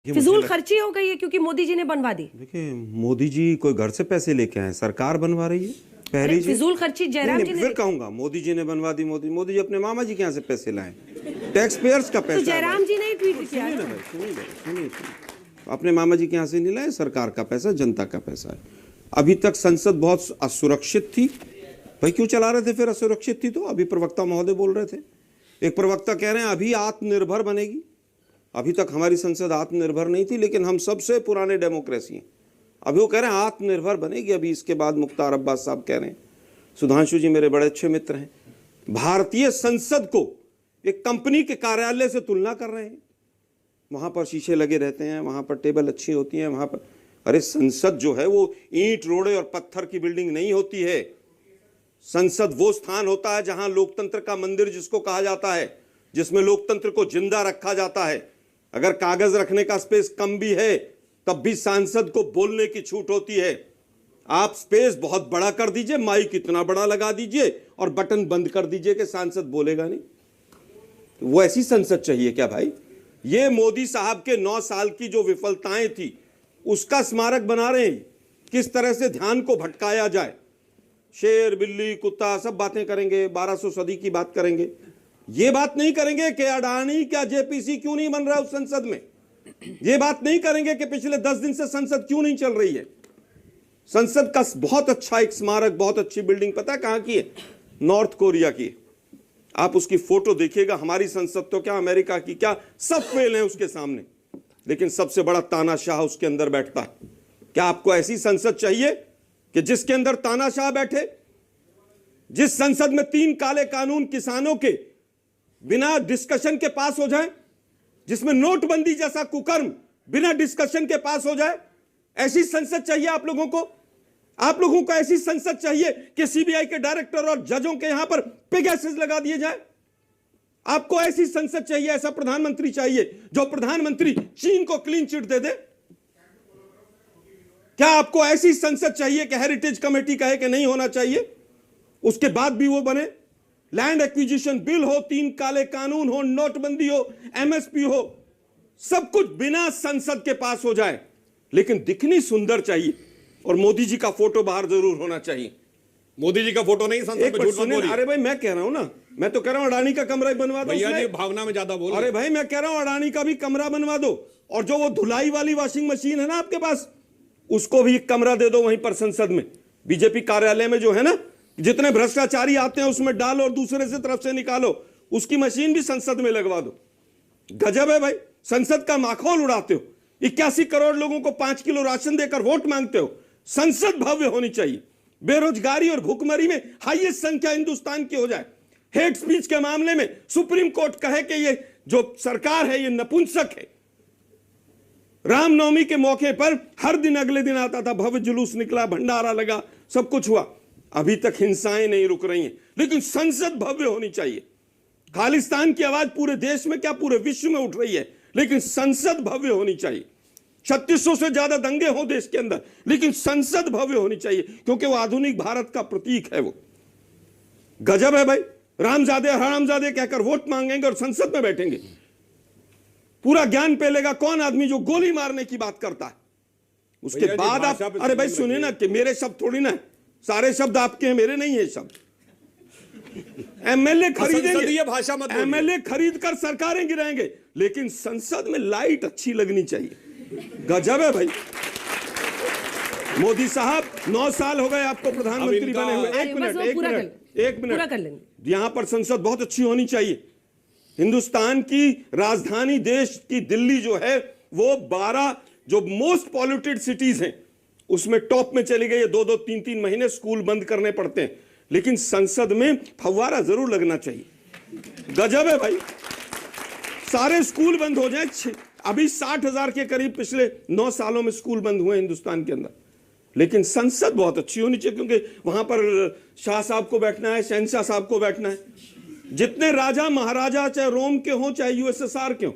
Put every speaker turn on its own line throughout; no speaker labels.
फिजूल खर्ची हो गई है क्योंकि मोदी जी ने बनवा दी।
देखिए, मोदी जी कोई घर से पैसे लेके आए, सरकार बनवा रही है। पहली चीज
फिजूल खर्ची जयराम जी ने।
फिर कहूंगा मोदी जी ने बनवा दी। मोदी जी अपने मामा जी के यहाँ से पैसे लाए, टैक्स पेयर्स का पैसा।
तो जयराम जी ने ट्वीट किया।
सुनिए, अपने मामा जी के यहाँ से नहीं लाए, सरकार का पैसा, जनता का पैसा है। अभी तक संसद बहुत असुरक्षित थी। भाई क्यों चला रहे थे फिर? असुरक्षित थी तो अभी प्रवक्ता महोदय बोल रहे थे, एक प्रवक्ता कह रहे हैं अभी आत्मनिर्भर बनेगी। अभी तक हमारी संसद आत्मनिर्भर नहीं थी, लेकिन हम सबसे पुराने डेमोक्रेसी हैं। अभी वो कह रहे हैं आत्मनिर्भर बनेगी। अभी इसके बाद मुख्तार अब्बास साहब कह रहे हैं, सुधांशु जी मेरे बड़े अच्छे मित्र हैं, भारतीय संसद को एक कंपनी के कार्यालय से तुलना कर रहे हैं। वहां पर शीशे लगे रहते हैं, वहां पर टेबल अच्छी होती है, वहां पर। अरे संसद जो है वो ईंट रोड़े और पत्थर की बिल्डिंग नहीं होती है। संसद वो स्थान होता है जहां लोकतंत्र का मंदिर जिसको कहा जाता है, जिसमें लोकतंत्र को जिंदा रखा जाता है। अगर कागज रखने का स्पेस कम भी है तब भी सांसद को बोलने की छूट होती है। आप स्पेस बहुत बड़ा कर दीजिए, माइक इतना बड़ा लगा दीजिए और बटन बंद कर दीजिए कि सांसद बोलेगा नहीं। वो ऐसी संसद चाहिए क्या भाई? ये मोदी साहब के 9 साल की जो विफलताएं थी उसका स्मारक बना रहे हैं। किस तरह से ध्यान को भटकाया जाए, शेर बिल्ली कुत्ता सब बातें करेंगे, 1200 सदी की बात करेंगे। ये बात नहीं करेंगे कि अडानी क्या जेपीसी क्यों नहीं बन रहा उस संसद में। ये बात नहीं करेंगे कि पिछले 10 दिन से संसद क्यों नहीं चल रही है। संसद का बहुत अच्छा एक स्मारक, बहुत अच्छी बिल्डिंग, पता है कहां की है? नॉर्थ कोरिया की। आप उसकी फोटो देखिएगा। हमारी संसद तो क्या, अमेरिका की क्या, सब फेल है उसके सामने, लेकिन सबसे बड़ा तानाशाह उसके अंदर बैठता है। क्या आपको ऐसी संसद चाहिए कि जिसके अंदर तानाशाह बैठे? जिस संसद में 3 काले कानून किसानों के बिना डिस्कशन के पास हो जाए, जिसमें नोटबंदी जैसा कुकर्म बिना डिस्कशन के पास हो जाए, ऐसी संसद चाहिए आप लोगों को? आप लोगों को ऐसी संसद चाहिए कि सीबीआई के डायरेक्टर और जजों के यहां पर पेगासस लगा दिए जाए? आपको ऐसी संसद चाहिए, ऐसा प्रधानमंत्री चाहिए जो प्रधानमंत्री चीन को क्लीन चिट दे दे? क्या आपको ऐसी संसद चाहिए कि हेरिटेज कमेटी कहे कि नहीं होना चाहिए, उसके बाद भी वो बने? लैंड एक्विजिशन बिल हो, 3 काले कानून हो, नोटबंदी हो, एमएसपी हो, सब कुछ बिना संसद के पास हो जाए, लेकिन दिखनी सुंदर चाहिए। और मोदी जी का फोटो बाहर जरूर होना चाहिए।
मोदी जी का फोटो नहीं संसद में, झूठ मत बोलिए।
अरे भाई मैं कह रहा हूं ना, मैं तो कह रहा हूं अडानी का कमरा बनवा दो।
भैया जी भावना में ज्यादा बोल।
अरे भाई मैं कह रहा हूं अडानी का भी कमरा बनवा दो, और जो वो धुलाई वाली वॉशिंग मशीन है ना आपके पास, उसको भी एक कमरा दे दो वहीं पर संसद में। बीजेपी कार्यालय में जो है ना, जितने भ्रष्टाचारी आते हैं उसमें डालो और दूसरे से तरफ से निकालो, उसकी मशीन भी संसद में लगवा दो। गजब है भाई, संसद का माखौल उड़ाते हो। 81 करोड़ लोगों को 5 किलो राशन देकर वोट मांगते हो। संसद भव्य होनी चाहिए। बेरोजगारी और भूखमरी में हाईएस्ट संख्या हिंदुस्तान की हो जाए। हेट स्पीच के मामले में सुप्रीम कोर्ट कहे कि ये जो सरकार है ये नपुंसक है। रामनवमी के मौके पर हर दिन अगले दिन आता था, भव्य जुलूस निकला, भंडारा लगा, सब कुछ हुआ। अभी तक हिंसाएं नहीं रुक रही हैं, लेकिन संसद भव्य होनी चाहिए। खालिस्तान की आवाज पूरे देश में क्या पूरे विश्व में उठ रही है, लेकिन संसद भव्य होनी चाहिए। 3600 से ज्यादा दंगे हो देश के अंदर, लेकिन संसद भव्य होनी चाहिए, क्योंकि वो आधुनिक भारत का प्रतीक है। वो गजब है भाई, रामजादे हरामजादे कहकर वोट मांगेंगे और संसद में बैठेंगे। पूरा ज्ञान पेलेगा कौन आदमी जो गोली मारने की बात करता है। उसके बाद आप, अरे भाई सुनिए ना, कि मेरे शब्द थोड़ी ना है, सारे शब्द आपके हैं, मेरे नहीं है शब्द। एमएलए खरीदेंगे,
भाषा मत,
एमएलए खरीद कर सरकारें गिराएंगे, लेकिन संसद में लाइट अच्छी लगनी चाहिए। गजब है भाई। मोदी साहब 9 साल हो गए आपको प्रधानमंत्री बने हुए। एक मिनट, यहां पर संसद बहुत अच्छी होनी चाहिए। हिंदुस्तान की राजधानी देश की दिल्ली जो है वो 12 जो मोस्ट पॉल्यूटेड सिटीज हैं उसमें टॉप में चली गई है। 2-2, 3-3 महीने स्कूल बंद करने पड़ते हैं, लेकिन संसद में फव्वारा जरूर लगना चाहिए। गजब है भाई, सारे स्कूल बंद हो जाए। अभी 60,000 के करीब पिछले 9 सालों में स्कूल बंद हुए हिंदुस्तान के अंदर, लेकिन संसद बहुत अच्छी होनी चाहिए, क्योंकि वहां पर शाह साहब को बैठना है, शहनशाह साहब को बैठना है। जितने राजा महाराजा, चाहे रोम के हों चाहे यूएसएसआर के हों,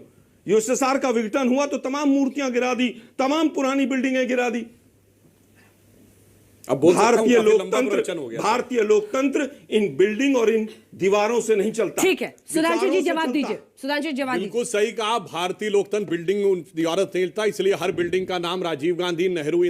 यूएसएसआर का विघटन हुआ तो तमाम मूर्तियां गिरा दी, तमाम पुरानी बिल्डिंगें गिरा दी।
अब बोल सकता हूं,
भारतीय
काफी लंबा प्रवचन
लोकतंत्र,
हो गया।
भारतीय लोकतंत्र इन बिल्डिंग और इन दीवारों से नहीं चलता।
ठीक है, सुधांशु
विचारों
जी
से
जवाब
चलता।
दीजिए। सुधांशु जी जवाब दीजिए।
बिल्कुल सही कहा, भारतीय लोकतंत्र बिल्डिंग दीवारों से चलता, इसलिए हर बिल्डिंग का नाम राजीव गांधी, नेहरू